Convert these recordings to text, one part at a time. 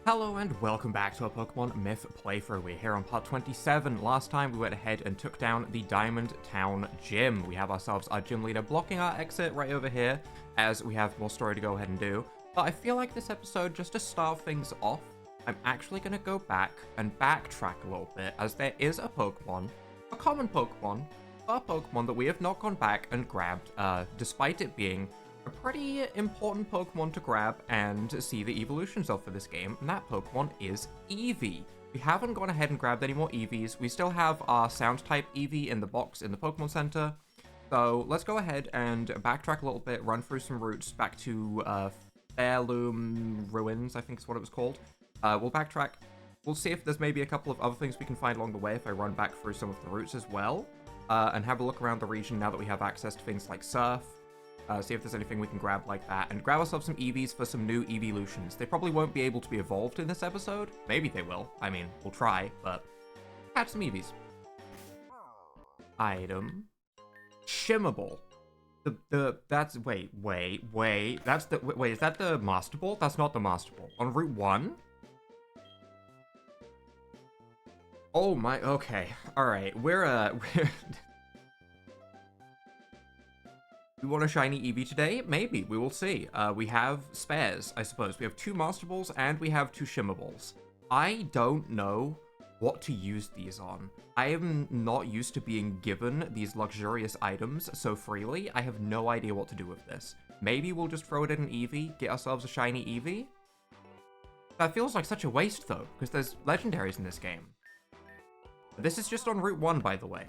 Hello and welcome back to our Pokemon Myth playthrough. We're here on part 27. Last time we went ahead and took down the Diamond Town Gym. We have ourselves our gym leader blocking our exit right over here as we have more story to go ahead and do. But I feel like this episode, just to start things off, I'm actually going to go back and backtrack a little bit as there is a Pokemon, a common Pokemon, a Pokemon that we have not gone back and grabbed, despite it being a pretty important Pokemon to grab and see the evolutions of for this game, and that Pokemon is Eevee. We haven't gone ahead and grabbed any more Eevees. We still have our Sound-type Eevee in the box in the Pokemon Center. So let's go ahead and backtrack a little bit, run through some routes back to Heirloom Ruins, I think is what it was called. We'll backtrack. We'll see if there's maybe a couple of other things we can find along the way if I run back through some of the routes as well. And have a look around the region now that we have access to things like Surf. See if there's anything we can grab like that, and grab ourselves some Eevees for some new evolutions. They probably won't be able to be evolved in this episode. Maybe they will. I mean, we'll try, but catch some Eevees. Item. Shimmable. That's, wait, that's the, wait, is that the Master Ball? That's not the Master Ball. On Route 1? Oh my, okay. Alright, we're we want a shiny Eevee today? Maybe. We will see. We have spares, I suppose. We have 2 Master Balls and we have 2 Shimmer Balls. I don't know what to use these on. I am not used to being given these luxurious items so freely. I have no idea what to do with this. Maybe we'll just throw it in an Eevee, get ourselves a shiny Eevee? That feels like such a waste, though, because there's legendaries in this game. This is just on Route 1, by the way.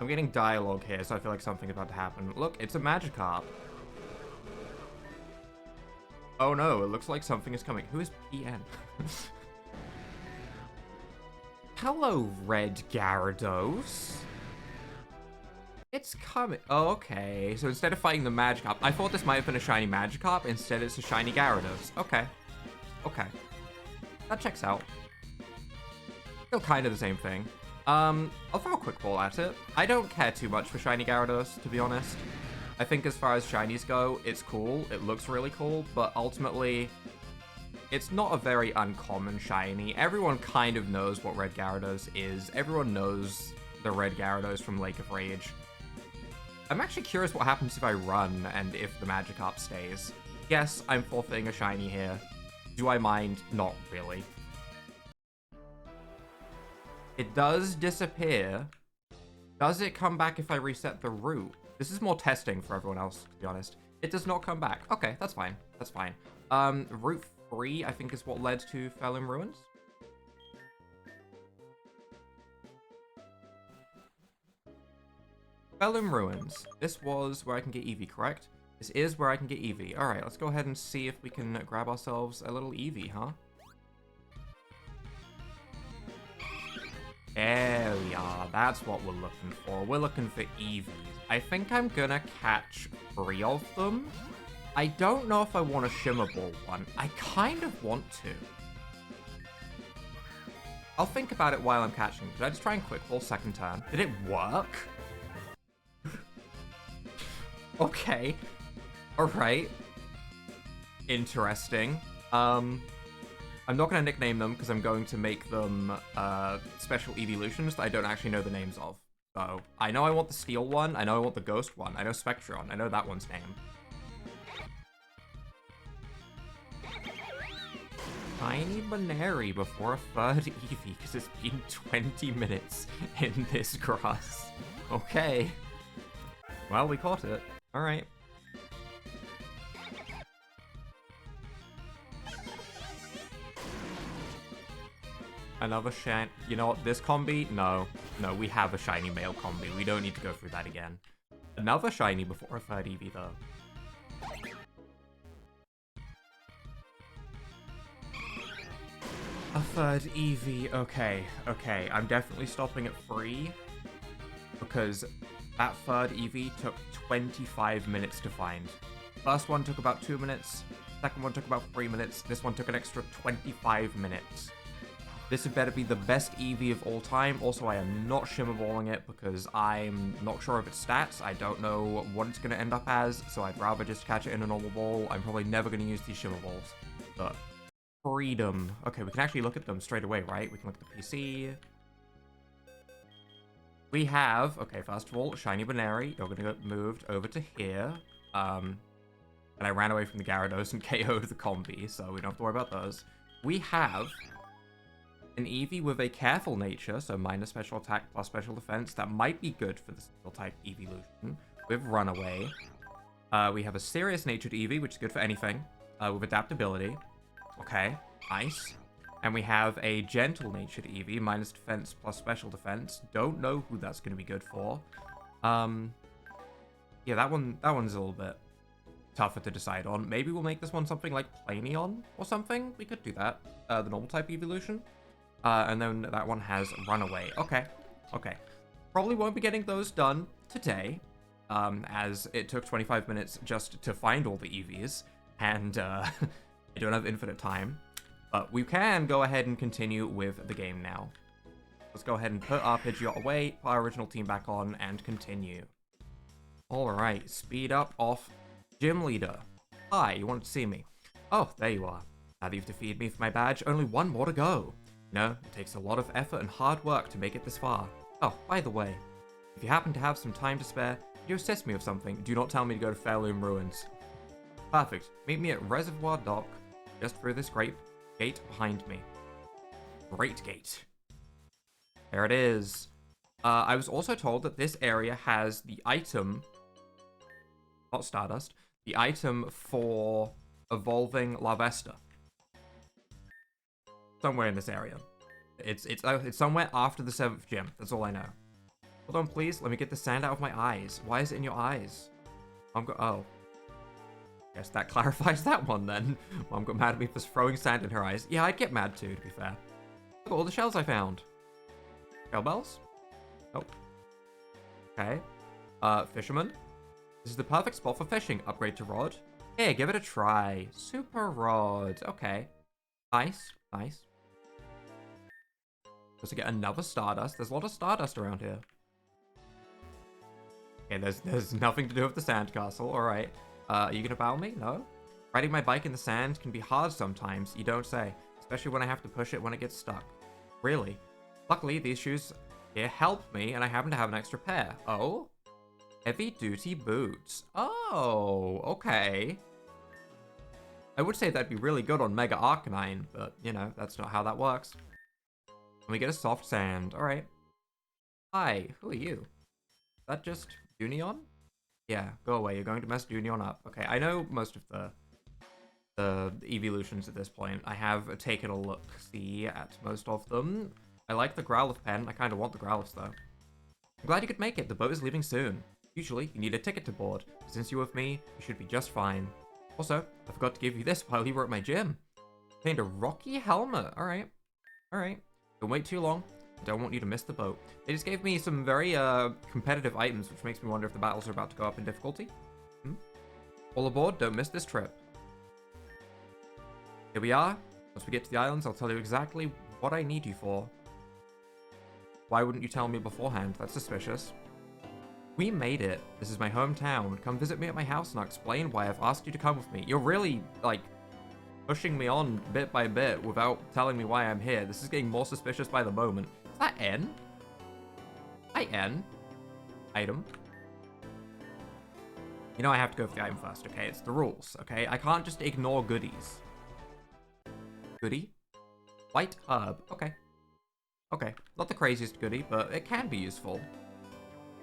I'm getting dialogue here, so I feel like something's about to happen. Look, it's a Magikarp. Oh no, it looks like something is coming. Who is PN? Hello, Red Gyarados. It's coming. Oh, okay. So instead of fighting the Magikarp, I thought this might have been a shiny Magikarp. Instead, it's a shiny Gyarados. Okay. Okay. That checks out. Still kind of the same thing. I'll throw a quick ball at it. I don't care too much for shiny Gyarados, to be honest. I think as far as shinies go, it's cool. It looks really cool, but ultimately, it's not a very uncommon shiny. Everyone kind of knows what Red Gyarados is. Everyone knows the Red Gyarados from Lake of Rage. I'm actually curious what happens if I run and if the Magikarp stays. Yes, I'm forfeiting a shiny here. Do I mind? Not really. It does disappear. Does it come back if I reset the route? This is more testing for everyone else, to be honest. It does not come back. Okay, that's fine. That's fine. Route 3, I think, is what led to Heirloom Ruins. Heirloom Ruins. This was where I can get Eevee, correct? This is where I can get Eevee. Alright, let's go ahead and see if we can grab ourselves a little Eevee, huh? There we are. That's what we're looking for. We're looking for Eevees. I think I'm gonna catch 3 of them. I don't know if I want a Shimmer Ball one. I kind of want to. I'll think about it while I'm catching. Did I just try and Quick Ball second turn? Did it work? Okay. Alright. Interesting. I'm not going to nickname them because I'm going to make them special evolutions that I don't actually know the names of. So, I know I want the Steel one, I know I want the Ghost one, I know Spectron, I know that one's name. Tiny Baneri before a third Eevee because it's been 20 minutes in this grass. Okay. Well, we caught it. Alright. Another shiny. You know what? This combi? No. No, we have a shiny male combi. We don't need to go through that again. Another shiny before a third Eevee, though. A third Eevee. Okay. Okay. I'm definitely stopping at 3. Because that third Eevee took 25 minutes to find. First one took about 2 minutes. Second one took about 3 minutes. This one took an extra 25 minutes. This had better be the best Eevee of all time. Also, I am not Shimmer Balling it because I'm not sure of its stats. I don't know what it's going to end up as, so I'd rather just catch it in a normal ball. I'm probably never going to use these Shimmer Balls. But freedom. Okay, we can actually look at them straight away, right? We can look at the PC. We have, okay, first of all, Shiny Baneri. You're going to get moved over to here. And I ran away from the Gyarados and KO'd the combi, so we don't have to worry about those. We have an Eevee with a careful nature, so minus special attack plus special defense. That might be good for the steel type evolution. With Runaway. We have a serious natured Eevee, which is good for anything. With adaptability. Okay, nice. And we have a gentle natured Eevee, minus defense plus special defense. Don't know who that's going to be good for. Yeah, that one's a little bit tougher to decide on. Maybe we'll make this one something like Planeon or something. We could do that. The normal type evolution. And then that one has Runaway. Okay. Okay. Probably won't be getting those done today, as it took 25 minutes just to find all the Eevees, and I don't have infinite time. But we can go ahead and continue with the game now. Let's go ahead and put our Pidgeot away, put our original team back on, and continue. Alright, speed up off Gym Leader. Hi, you wanted to see me. Oh, there you are. Now that you've defeated me for my badge, only one more to go. No, it takes a lot of effort and hard work to make it this far. Oh, by the way, if you happen to have some time to spare, could you assist me with something? Do not tell me to go to Fairloom Ruins. Perfect. Meet me at Reservoir Dock, just through this great gate behind me. Great gate. There it is. I was also told that this area has the item, not Stardust, the item for evolving Larvesta. Somewhere in this area. It's somewhere after the 7th gym. That's all I know. Hold on, please. Let me get the sand out of my eyes. Why is it in your eyes? Oh. Guess that clarifies that one then. Mom got mad at me for throwing sand in her eyes. Yeah, I'd get mad too, to be fair. Look at all the shells I found. Shell bells? Oh. Okay. Fisherman. This is the perfect spot for fishing. Upgrade to rod. Hey, give it a try. Super rod. Okay. Nice. Nice. To get another Stardust. There's a lot of Stardust around here. Okay, there's nothing to do with the sandcastle. Alright. Are you gonna battle me? No? Riding my bike in the sand can be hard sometimes, you don't say. Especially when I have to push it when it gets stuck. Really? Luckily, these shoes here help me, and I happen to have an extra pair. Oh? Heavy duty boots. Oh, okay. I would say that'd be really good on Mega Arcanine, but, you know, that's not how that works. Let me get a soft sand. Alright. Hi, who are you? Is that just Junion? Yeah, go away. You're going to mess Junion up. Okay, I know most of the evolutions at this point. I have taken a look-see at most of them. I like the Growlithe pen. I kind of want the Growlithe, though. I'm glad you could make it. The boat is leaving soon. Usually, you need a ticket to board. But since you're with me, you should be just fine. Also, I forgot to give you this while you were at my gym. Contained a rocky helmet. Alright. Alright. Don't wait too long. I don't want you to miss the boat. They just gave me some very competitive items, which makes me wonder if the battles are about to go up in difficulty. All aboard, don't miss this trip. Here we are. Once we get to the islands, I'll tell you exactly what I need you for. Why wouldn't you tell me beforehand? That's suspicious. We made it. This is my hometown. Come visit me at my house and I'll explain why I've asked you to come with me. You're really, like, pushing me on bit by bit without telling me why I'm here. This is getting more suspicious by the moment. Is that N? Hi, N. Item. You know I have to go for the item first, okay? It's the rules, okay? I can't just ignore goodies. Goodie? White herb. Okay. Okay. Not the craziest goodie, but it can be useful.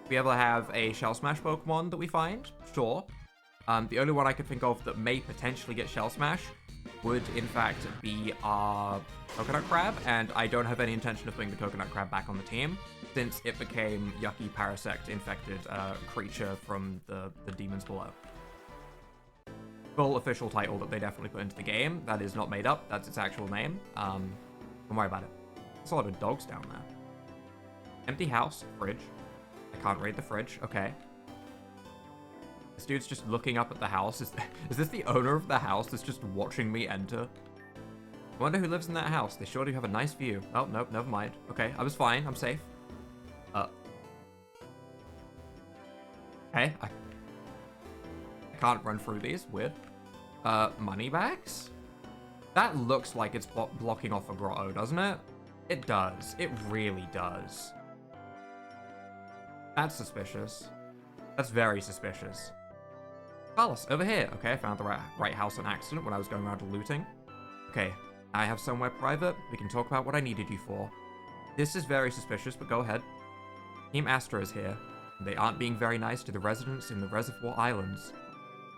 We ever have a Shell Smash Pokemon that we find? Sure. The only one I could think of that may potentially get Shell Smash would, in fact, be our Coconut Crab, and I don't have any intention of putting the Coconut Crab back on the team, since it became yucky Parasect-infected creature from the demons below. Full official title that they definitely put into the game. That is not made up. That's its actual name. Don't worry about it. There's a lot of dogs down there. Empty house. Fridge. I can't read the fridge. Okay. This dude's just looking up at the house. Is this the owner of the house that's just watching me enter? I wonder who lives in that house. They sure do have a nice view. Oh, nope, never mind. Okay, I was fine. I'm safe. Hey, I can't run through these. Weird. Money bags? That looks like it's blocking off a grotto, doesn't it? It does. It really does. That's suspicious. That's very suspicious. Carlos, over here. Okay, I found the right house on accident when I was going around looting. Okay, I have somewhere private. We can talk about what I needed you for. This is very suspicious, but go ahead. Team Astra is here. They aren't being very nice to the residents in the Reservoir Islands.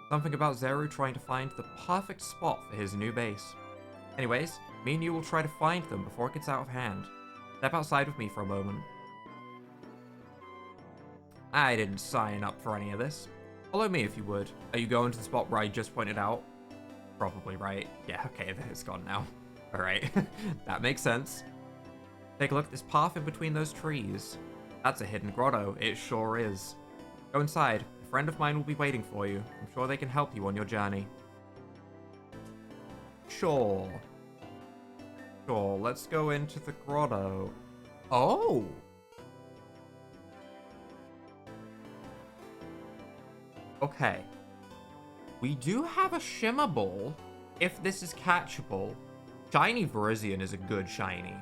Something about Zeru trying to find the perfect spot for his new base. Anyways, me and you will try to find them before it gets out of hand. Step outside with me for a moment. I didn't sign up for any of this. Follow me if you would. Are you going to the spot where I just pointed out? Probably right. Yeah, okay, it's gone now. Alright, that makes sense. Take a look at this path in between those trees. That's a hidden grotto. It sure is. Go inside. A friend of mine will be waiting for you. I'm sure they can help you on your journey. Sure. Sure, let's go into the grotto. Oh! Okay. We do have a Shimmer Ball, if this is catchable. Shiny Virizion is a good shiny.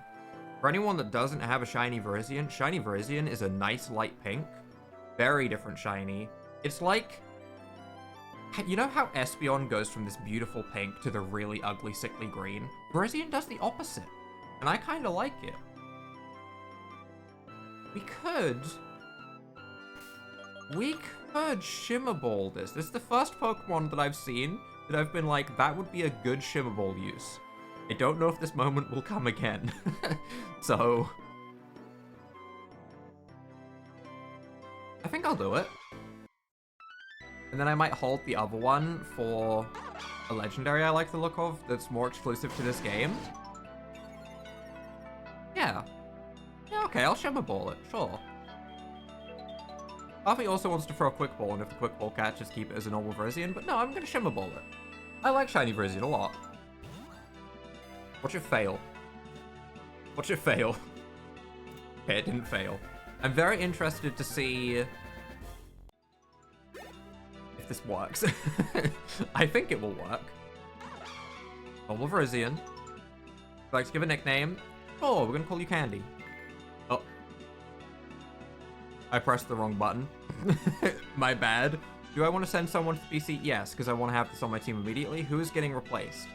For anyone that doesn't have a shiny Virizion is a nice light pink. Very different shiny. It's like... You know how Espeon goes from this beautiful pink to the really ugly, sickly green? Virizion does the opposite. And I kind of like it. We could Shimmer Ball this. This is the first Pokemon that I've seen that I've been like, that would be a good Shimmer Ball use. I don't know if this moment will come again. So... I think I'll do it. And then I might hold the other one for a legendary I like the look of that's more exclusive to this game. Yeah. Yeah, okay, I'll Shimmer Ball it, sure. Harvey also wants to throw a Quick Ball, and if the Quick Ball catches, keep it as a normal Virizion, but no, I'm gonna Shimmer Ball it. I like shiny Virizion a lot. Watch it fail. Watch it fail. Okay, it didn't fail. I'm very interested to see if this works. I think it will work. Normal Virizion. Would you like to give a nickname? Oh, we're gonna call you Candy. Oh. I pressed the wrong button. My bad. Do I want to send someone to the BC? Yes, because I want to have this on my team immediately. Who is getting replaced?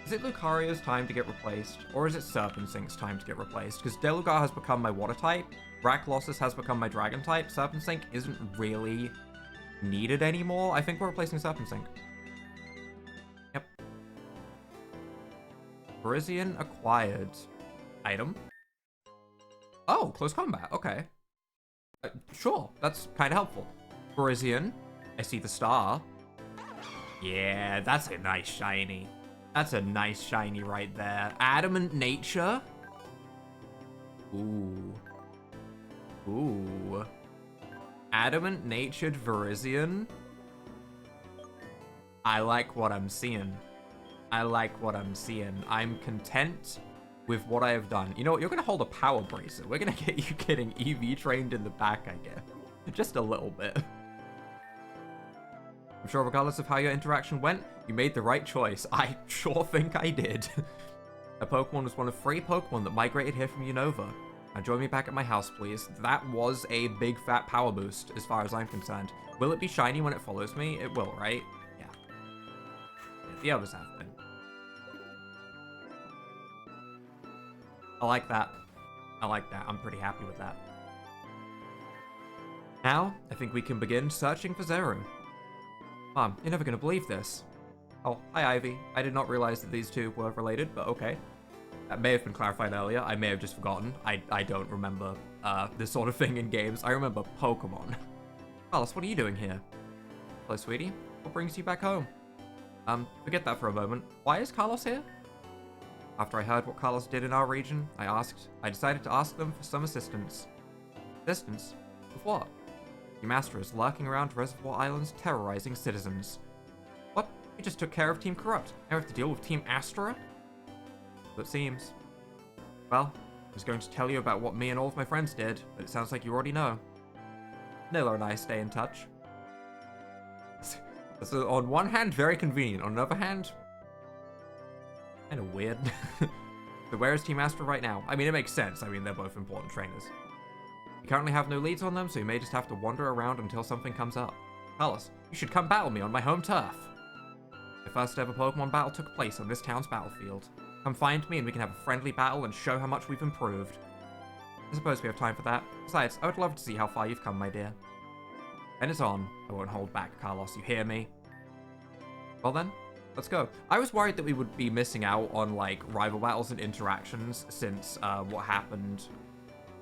Is it Lucario's time to get replaced? Or is it Serpentsink's time to get replaced? Because Delugar has become my water type. Raklosis has become my dragon type. Serpentsink isn't really needed anymore. I think we're replacing Serpentsink. Yep. Virizion acquired. Item. Oh, close combat. Okay. Sure, that's kind of helpful. Virizion. I see the star. Yeah, that's a nice shiny. That's a nice shiny right there. Adamant Nature. Ooh. Ooh. Adamant Natured Virizion. I like what I'm seeing. I like what I'm seeing. I'm content with what I have done. You know what? You're going to hold a Power Bracer. We're going to get you getting Eevee trained in the back, I guess. Just a little bit. I'm sure regardless of how your interaction went, you made the right choice. I sure think I did. A Pokemon was one of 3 Pokemon that migrated here from Unova. Now join me back at my house, please. That was a big fat power boost, as far as I'm concerned. Will it be shiny when it follows me? It will, right? Yeah. The others have been. I like that. I like that. I'm pretty happy with that. Now, I think we can begin searching for Zeru. Mom, you're never gonna believe this. Oh, hi Ivy. I did not realize that these two were related, but okay. That may have been clarified earlier. I may have just forgotten. I don't remember this sort of thing in games. I remember Pokemon. Carlos, what are you doing here? Hello, sweetie. What brings you back home? Forget that for a moment. Why is Carlos here? After I heard what Carlos did in our region, I decided to ask them for some assistance. Assistance? With what? The Master is lurking around Reservoir Islands terrorizing citizens. What? We just took care of Team Corrupt. Now we have to deal with Team Astra? So it seems. Well, I was going to tell you about what me and all of my friends did, but it sounds like you already know. Nilla and I stay in touch. So on one hand, very convenient. On another hand, kind of weird. So where is Team Astra right now? I mean, it makes sense. I mean, they're both important trainers. We currently have no leads on them, so you may just have to wander around until something comes up. Carlos, you should come battle me on my home turf. My first ever Pokemon battle took place on this town's battlefield. Come find me and we can have a friendly battle and show how much we've improved. I suppose we have time for that. Besides, I would love to see how far you've come, my dear. Then it's on. I won't hold back, Carlos, you hear me? Well then, let's go. I was worried that we would be missing out on, like, rival battles and interactions since what happened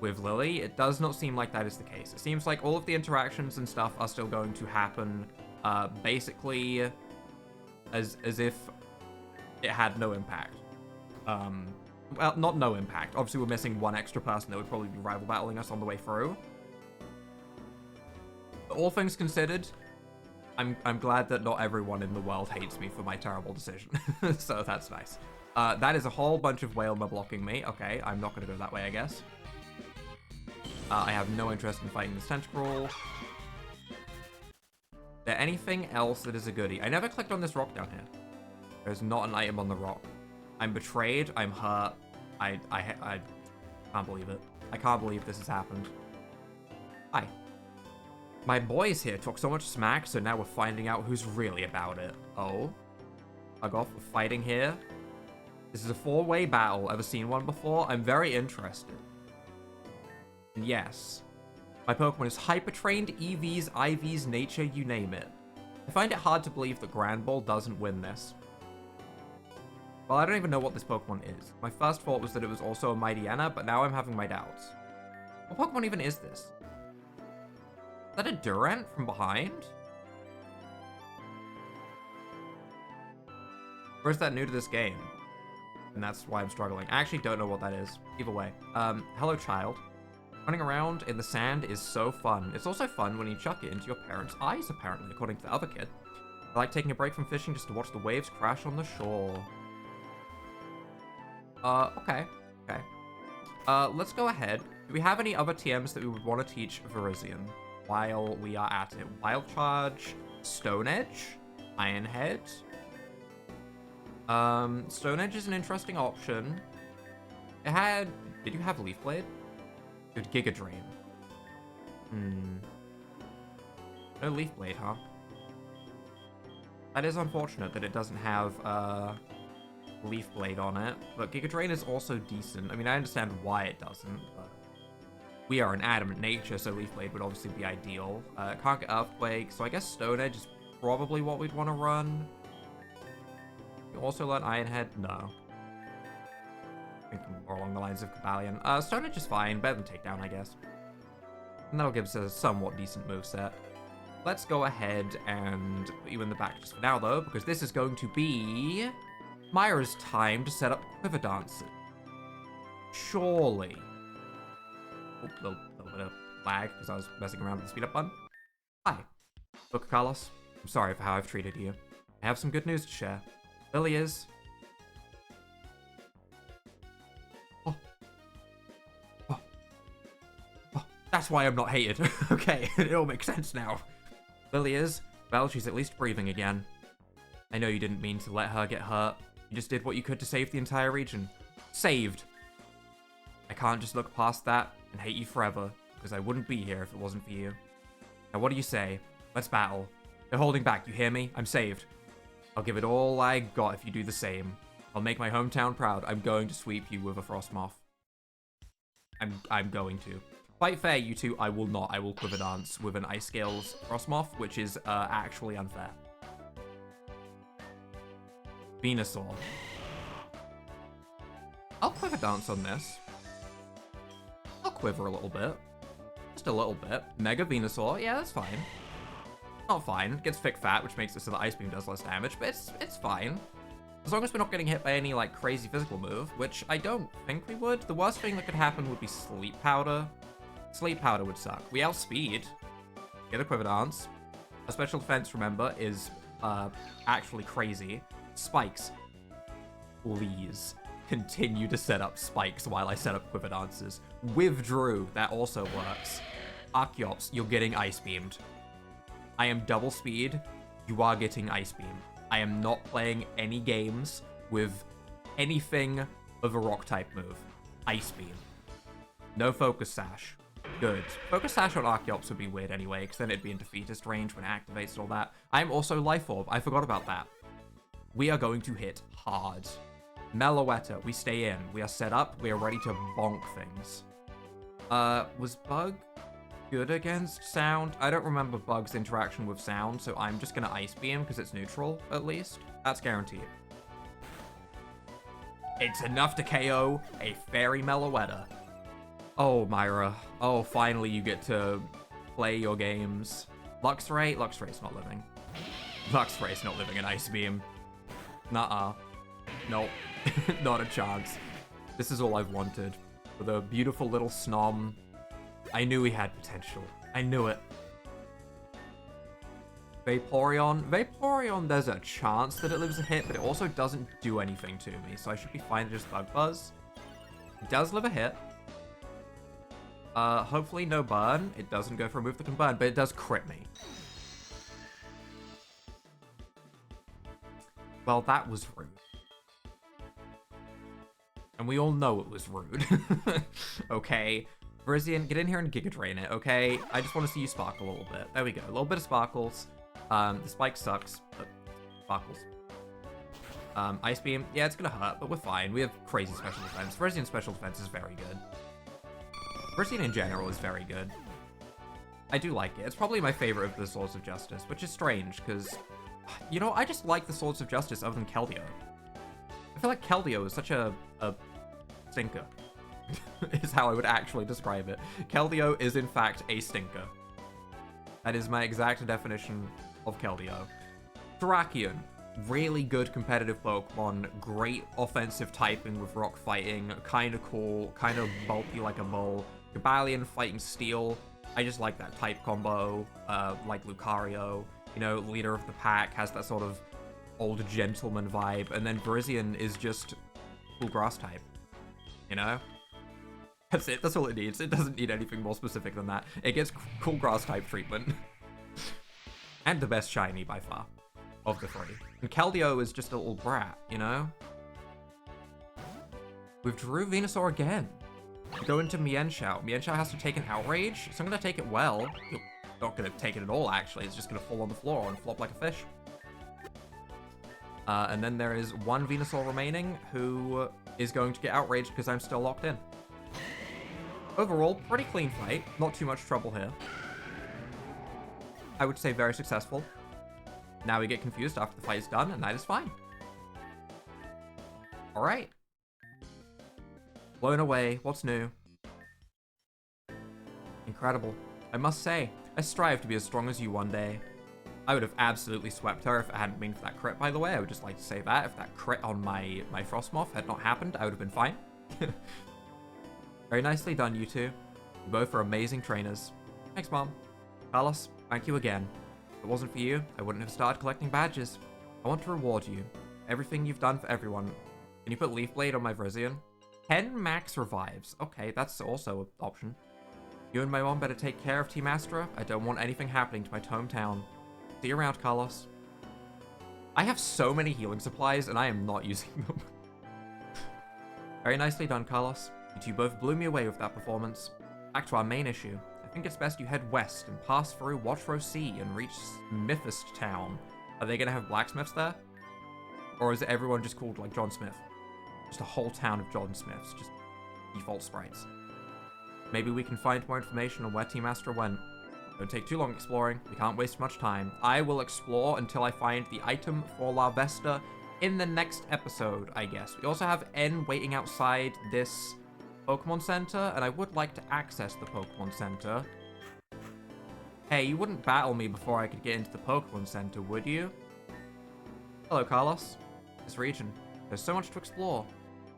with Lily. It does not seem like that is the case. It seems like all of the interactions and stuff are still going to happen basically as if it had no impact. Well, not no impact. Obviously, we're missing one extra person that would probably be rival battling us on the way through. But all things considered, I'm glad that not everyone in the world hates me for my terrible decision. So that's nice. That is a whole bunch of Wailmer blocking me. Okay, I'm not going to go that way, I guess. I have no interest in fighting this Tentacruel. Is there anything else that is a goodie? I never clicked on this rock down here. There's not an item on the rock. I'm betrayed. I'm hurt. I can't believe it. I can't believe this has happened. Hi. My boys here talk so much smack, so now we're finding out who's really about it. Oh? Bug off, we're fighting here. This is a 4-way battle. Ever seen one before? I'm very interested. And yes, my Pokemon is hyper-trained, EVs, IVs, nature, you name it. I find it hard to believe that Grand Ball doesn't win this. Well, I don't even know what this Pokemon is. My first thought was that it was also a Mightyena, but now I'm having my doubts. What Pokemon even is this? Is that a Durant from behind? Or is that new to this game? And that's why I'm struggling. I actually don't know what that is. Either way. Hello, child. Running around in the sand is so fun. It's also fun when you chuck it into your parents' eyes, apparently, according to the other kid. I like taking a break from fishing just to watch the waves crash on the shore. Okay. Let's go ahead. Do we have any other TMs that we would want to teach Virizion while we are at it? Wild Charge, Stone Edge, Iron Head. Stone Edge is an interesting option. It had... Did you have Leaf Blade? Good, Giga Drain. No Leaf Blade, huh? That is unfortunate that it doesn't have, Leaf Blade on it, but Giga Drain is also decent. I mean, I understand why it doesn't, but we are an adamant nature, so Leaf Blade would obviously be ideal. Can't get Earthquake, so I guess Stone Edge is probably what we'd want to run. You also learn Iron Head? No. Thinking more along the lines of Cobalion. Stone Edge is fine, better than Takedown, I guess. And that'll give us a somewhat decent moveset. Let's go ahead and put you in the back just for now, though, because this is going to be Myra's time to set up Quiver Dances. Surely. Oh, a little bit of lag, because I was messing around with the speed up button. Hi. Look, Carlos, I'm sorry for how I've treated you. I have some good news to share. Lily is... That's why I'm not hated. Okay, it all makes sense now. Lily is... Well, she's at least breathing again. I know you didn't mean to let her get hurt. You just did what you could to save the entire region. Saved. I can't just look past that and hate you forever, because I wouldn't be here if it wasn't for you. Now what do you say? Let's battle. They're holding back, you hear me? I'm saved. I'll give it all I got if you do the same. I'll make my hometown proud. I'm going to sweep you with a Frostmoth. I'm going to. Fight fair, you two. I will not. I will Quiver Dance with an Ice Scales Frostmoth, which is actually unfair. Venusaur. I'll Quiver Dance on this. I'll quiver a little bit. Just a little bit. Mega Venusaur. Yeah, that's fine. Not fine. It gets Thick Fat, which makes it so the Ice Beam does less damage, but it's fine. As long as we're not getting hit by any, like, crazy physical move, which I don't think we would. The worst thing that could happen would be Sleep Powder. Sleep Powder would suck. We outspeed. Get a Quiver Dance. Our special defense, remember, is actually crazy. Spikes. Please. continue to set up spikes while I set up quiver dances. Withdrew, that also works. Archeops, you're getting ice beamed. I am double speed, you are getting ice beam. I am not playing any games with anything of a rock type move. Ice beam. No focus sash. Good. Focus sash on Archeops would be weird anyway, because then it'd be in defeatist range when it activates and all that. I'm also Life Orb. I forgot about that. We are going to hit hard. Meloetta, we stay in. We are set up. We are ready to bonk things. Was Bug good against sound? I don't remember Bug's interaction with sound, so I'm just gonna Ice Beam because it's neutral, at least. That's guaranteed. It's enough to KO a Fairy Meloetta. Oh, Myra. Oh, finally you get to play your games. Luxray? Luxray's not living. Luxray's not living an Ice Beam. Nuh-uh. Nope. Not a chance. This is all I've wanted. With a beautiful little Snom. I knew he had potential. I knew it. Vaporeon. Vaporeon, there's a chance that it lives a hit, but it also doesn't do anything to me, so I should be fine to just Bug Buzz. It does live a hit. Hopefully no burn. It doesn't go for a move that can burn, but it does crit me. Well, that was rude. And we all know it was rude. Okay. Virizion, get in here and Giga Drain it, okay? I just want to see you sparkle a little bit. There we go. A little bit of sparkles. The spike sucks, but sparkles. Ice Beam. Yeah, it's gonna hurt, but we're fine. We have crazy special defense. Virizion special defense is very good. Virizion in general is very good. I do like it. It's probably my favorite of the Swords of Justice, which is strange, because, you know, I just like the Swords of Justice other than Keldeo. I feel like Keldeo is such a stinker, is how I would actually describe it. Keldeo is, in fact, a stinker. That is my exact definition of Keldeo. Terrakion. Really good competitive Pokemon, great offensive typing with rock fighting, kind of cool, kind of bulky like a bull. Gabalion fighting steel, I just like that type combo, like Lucario, you know, leader of the pack, has that sort of old gentleman vibe, and then Virizion is just cool grass type, you know? That's it, that's all it needs. It doesn't need anything more specific than that. It gets cool grass type treatment. And the best shiny by far. Of the three. And Keldeo is just a little brat, you know? Withdrew Venusaur again. Go into Mienshao. Mienshao has to take an Outrage, so I'm gonna take it well. Not gonna take it at all, actually. It's just gonna fall on the floor and flop like a fish. And then there is one Venusaur remaining who is going to get outraged because I'm still locked in. Overall, pretty clean fight. Not too much trouble here. I would say very successful. Now we get confused after the fight is done, and that is fine. Alright. Blown away. What's new? Incredible. I must say, I strive to be as strong as you one day. I would have absolutely swept her if it hadn't been for that crit, by the way. I would just like to say that. If that crit on my Frostmoth had not happened, I would have been fine. Very nicely done, you two. You both are amazing trainers. Thanks, Mom. Carlos, thank you again. If it wasn't for you, I wouldn't have started collecting badges. I want to reward you. Everything you've done for everyone. Can you put Leaf Blade on my Virizion? 10 max revives. Okay, that's also an option. You and my mom better take care of Team Astra. I don't want anything happening to my hometown. See you around, Carlos. I have so many healing supplies, and I am not using them. Very nicely done, Carlos. You two both blew me away with that performance. Back to our main issue. I think it's best you head west and pass through Watchrow Sea and reach Smithest Town. Are they gonna have blacksmiths there? Or is it everyone just called, like, John Smith? Just a whole town of John Smiths, just default sprites. Maybe we can find more information on where Team Astra went. Don't take too long exploring. We can't waste much time. I will explore until I find the item for Larvesta in the next episode, I guess. We also have N waiting outside this Pokemon Center, and I would like to access the Pokemon Center. Hey, you wouldn't battle me before I could get into the Pokemon Center, would you? Hello, Carlos. This region. There's so much to explore.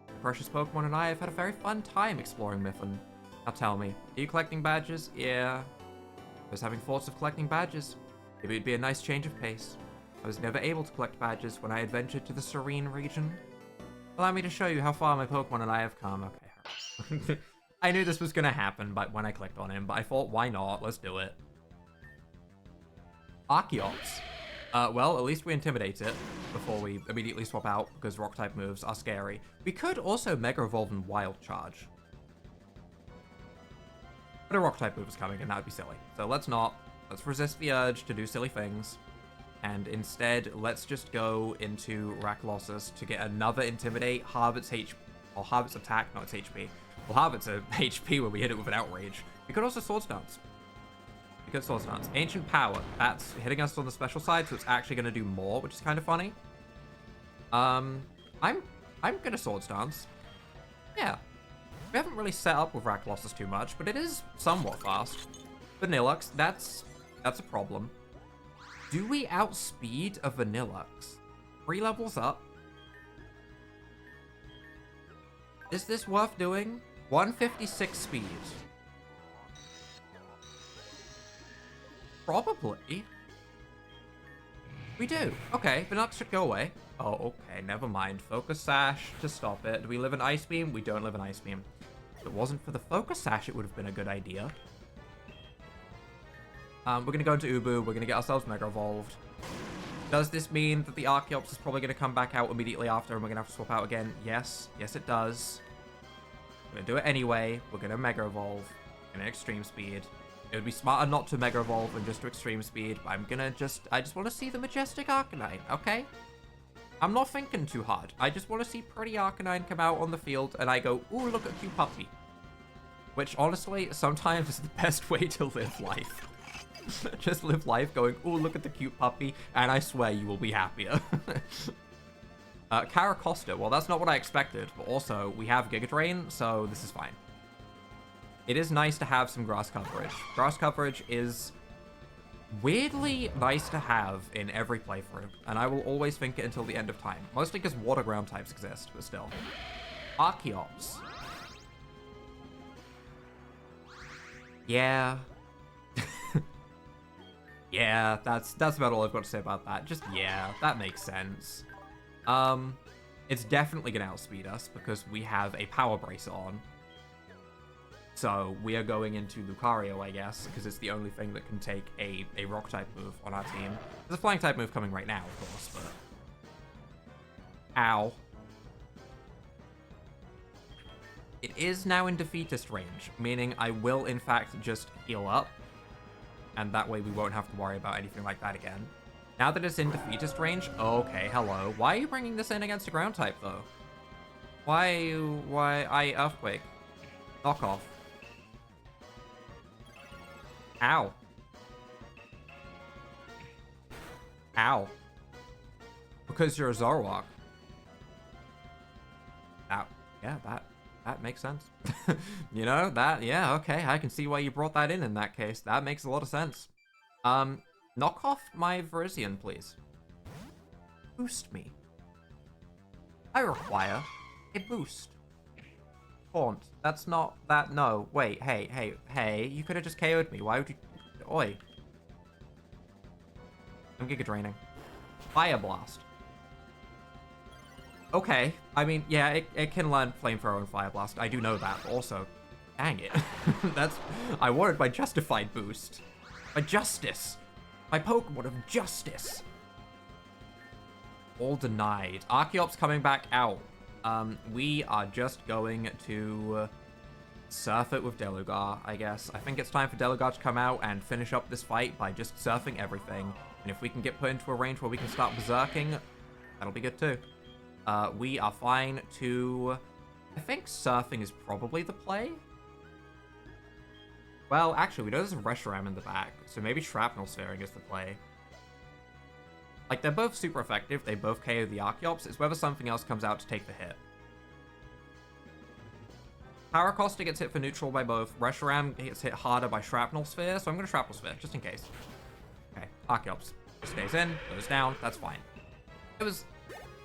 The precious Pokemon and I have had a very fun time exploring Mifflin. Now tell me, are you collecting badges? Yeah. I was having thoughts of collecting badges. Maybe it'd be a nice change of pace. I was never able to collect badges when I adventured to the Serene region. Allow me to show you how far my Pokemon and I have come. Okay. I knew this was gonna happen when I clicked on him, but I thought, why not? Let's do it. Archeops. Well, at least we intimidate it before we immediately swap out, because Rock-type moves are scary. We could also Mega Evolve and Wild Charge. But a Rock-type move is coming, and that would be silly. So let's not. Let's resist the urge to do silly things. And instead, let's just go into Raklosis to get another Intimidate, halve its HP, or halve its attack, not its HP. We'll halve its HP when we hit it with an Outrage. We could also Swords Dance. Good Sword Stance. Ancient Power. That's hitting us on the special side, so it's actually going to do more, which is kind of funny. I'm gonna Sword Stance. Yeah. We haven't really set up with Raklosis too much, but it is somewhat fast. Vanillux, that's a problem. Do we outspeed a Vanillux? 3 levels up. Is this worth doing? 156 speed. Probably. We do. Okay, Vanillux should go away. Oh, okay, never mind. Focus Sash to stop it. Do we live in Ice Beam? We don't live in Ice Beam. If it wasn't for the Focus Sash, it would have been a good idea. We're going to go into Ubu. We're going to get ourselves Mega Evolved. Does this mean that the Archeops is probably going to come back out immediately after and we're going to have to swap out again? Yes. Yes, it does. We're going to do it anyway. We're going to Mega Evolve in Extreme Speed. It would be smarter not to Mega Evolve and just to Extreme Speed, but I just want to see the Majestic Arcanine, okay? I'm not thinking too hard. I just want to see pretty Arcanine come out on the field, and I go, ooh, look at cute puppy. Which, honestly, sometimes is the best way to live life. Just live life going, ooh, look at the cute puppy, and I swear you will be happier. Caracosta, well, that's not what I expected, but also, we have Giga Drain, so this is fine. It is nice to have some grass coverage. Grass coverage is weirdly nice to have in every playthrough, and I will always think it until the end of time. Mostly because water ground types exist, but still. Archeops. Yeah. Yeah, that's about all I've got to say about that. Just, yeah, that makes sense. It's definitely going to outspeed us because we have a Power Bracer on. So we are going into Lucario, I guess, because it's the only thing that can take a Rock-type move on our team. There's a Flying-type move coming right now, of course, but... Ow. It is now in defeatist range, meaning I will, in fact, just heal up. And that way we won't have to worry about anything like that again. Now that it's in defeatist range, okay, hello. Why are you bringing this in against a ground-type, though? Why Earthquake? Knock off. Ow. Ow. Because you're a Zoroark. Ow. Yeah, that makes sense. You know, yeah, okay, I can see why you brought that in that case. That makes a lot of sense. Knock off my Virizion, please. Boost me. I require a boost. Haunt. That's not that. No. Wait. Hey. You could have just KO'd me. Why would you? Oi. I'm Giga Draining. Fire Blast. Okay. I mean, yeah, it can learn Flamethrower and Fire Blast. I do know that. But also, dang it. I wanted my justified boost. My justice. My Pokemon of justice. All denied. Archeops coming back out. We are just going to surf it with Delugar, I guess. I think it's time for Delugar to come out and finish up this fight by just surfing everything. And if we can get put into a range where we can start berserking, that'll be good too. We are fine to... I think surfing is probably the play. Well, actually, we know there's a Reshiram in the back, so maybe Shrapnel Sphering is the play. Like, they're both super effective, they both KO the Archeops, it's whether something else comes out to take the hit. Caracosta gets hit for neutral by both, Reshiram gets hit harder by Shrapnel Sphere, so I'm going to Shrapnel Sphere, just in case. Okay, Archeops stays in, goes down, that's fine. It was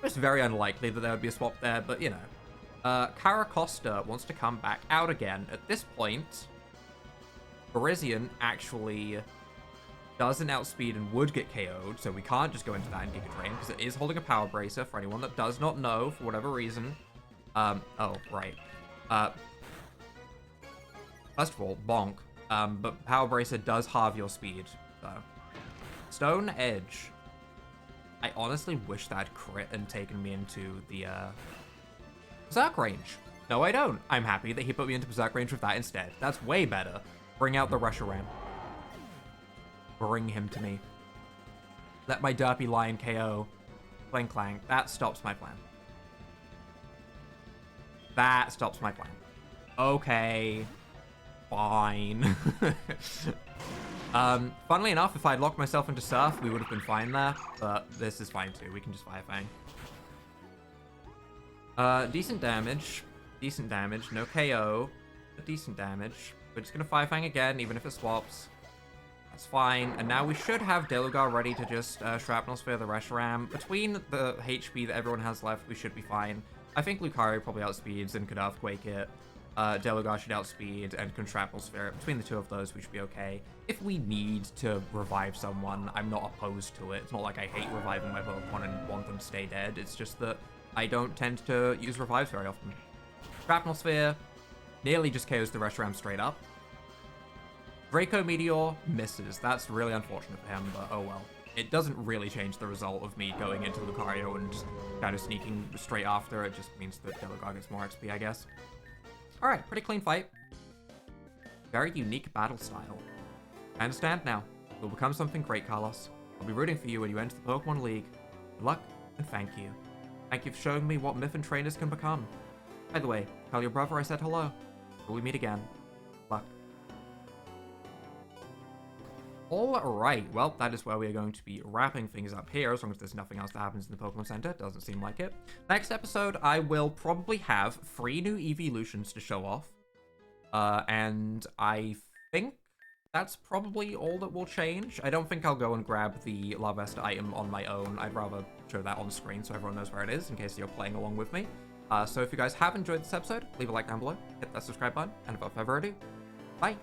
very unlikely that there would be a swap there, but you know. Caracosta wants to come back out again. At this point, Virizion actually doesn't outspeed and would get KO'd, so we can't just go into that and Giga Drain, because it is holding a Power Bracer, for anyone that does not know, for whatever reason. Oh, right. First of all, bonk. But Power Bracer does halve your speed, so. Stone Edge. I honestly wish that crit and taken me into the, Berserk range. No, I don't. I'm happy that he put me into Berserk range with that instead. That's way better. Bring out the Reshiram. Bring him to me. Let my derpy lion KO. Clank clank. That stops my plan. That stops my plan. Okay. Fine. Funnily enough, if I'd locked myself into Surf, we would have been fine there. But this is fine too. We can just Fire Fang. Decent damage. Decent damage. No KO. But decent damage. We're just gonna Fire Fang again, even if it swaps. That's fine. And now we should have Delugar ready to just Shrapnel Sphere the Reshiram. Between the HP that everyone has left, we should be fine. I think Lucario probably outspeeds and could Earthquake it. Delugar should outspeed and can Shrapnel Sphere. Between the two of those, we should be okay. If we need to revive someone, I'm not opposed to it. It's not like I hate reviving my Pokemon and want them to stay dead. It's just that I don't tend to use revives very often. Shrapnel Sphere nearly just KOs the Reshiram straight up. Draco Meteor misses. That's really unfortunate for him, but oh well. It doesn't really change the result of me going into Lucario and just kind of sneaking straight after. It just means that Delugar gets more XP, I guess. Alright, pretty clean fight. Very unique battle style. I understand now. You'll become something great, Carlos. I'll be rooting for you when you enter the Pokemon League. Good luck, and thank you. Thank you for showing me what Myth and trainers can become. By the way, tell your brother I said hello. Will we meet again? Good luck. Alright, well, that is where we are going to be wrapping things up here, as long as there's nothing else that happens in the Pokemon Center. Doesn't seem like it. Next episode, I will probably have 3 new evolutions to show off. And I think that's probably all that will change. I don't think I'll go and grab the Larvesta item on my own. I'd rather show that on screen so everyone knows where it is, in case you're playing along with me. So if you guys have enjoyed this episode, leave a like down below, hit that subscribe button, and without further ado, bye!